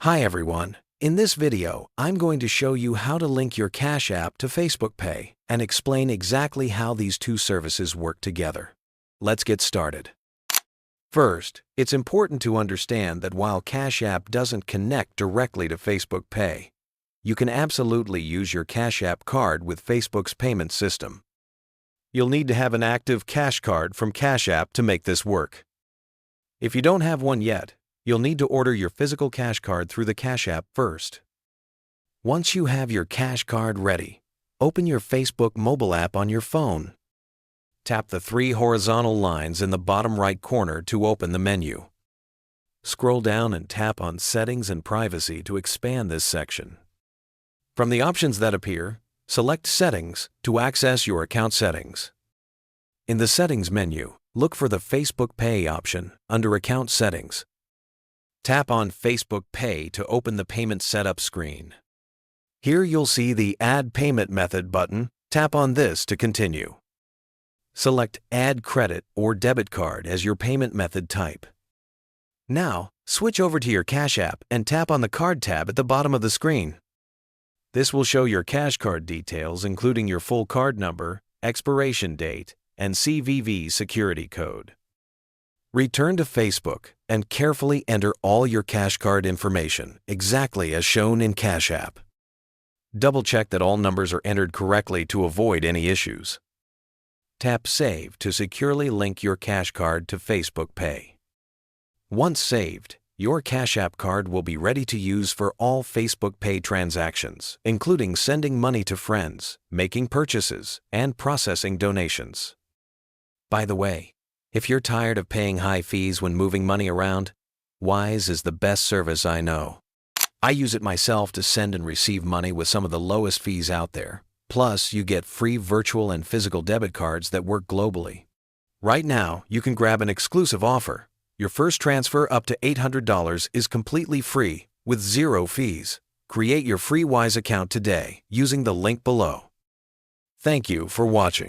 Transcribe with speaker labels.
Speaker 1: Hi everyone. In this video, I'm going to show you how to link your Cash App to Facebook Pay and explain exactly how these two services work together. Let's get started. First, it's important to understand that while Cash App doesn't connect directly to Facebook Pay, you can absolutely use your Cash App card with Facebook's payment system. You'll need to have an active Cash Card from Cash App to make this work. If you don't have one yet, you'll need to order your physical Cash Card through the Cash App first. Once you have your Cash Card ready, open your Facebook mobile app on your phone. Tap the three horizontal lines in the bottom right corner to open the menu. Scroll down and tap on Settings and Privacy to expand this section. From the options that appear, select Settings to access your account settings. In the Settings menu, look for the Facebook Pay option under Account Settings. Tap on Facebook Pay to open the payment setup screen. Here you'll see the Add Payment Method button. Tap on this to continue. Select Add Credit or Debit Card as your payment method type. Now, switch over to your Cash App and tap on the Card tab at the bottom of the screen. This will show your Cash Card details, including your full card number, expiration date, and CVV security code. Return to Facebook and carefully enter all your Cash Card information exactly as shown in Cash App. Double-check that all numbers are entered correctly to avoid any issues. Tap Save to securely link your Cash Card to Facebook Pay. Once saved, your Cash App card will be ready to use for all Facebook Pay transactions, including sending money to friends, making purchases, and processing donations. By the way, if you're tired of paying high fees when moving money around, Wise is the best service I know. I use it myself to send and receive money with some of the lowest fees out there. Plus, you get free virtual and physical debit cards that work globally. Right now, you can grab an exclusive offer. Your first transfer up to $800 is completely free with zero fees. Create your free Wise account today using the link below. Thank you for watching.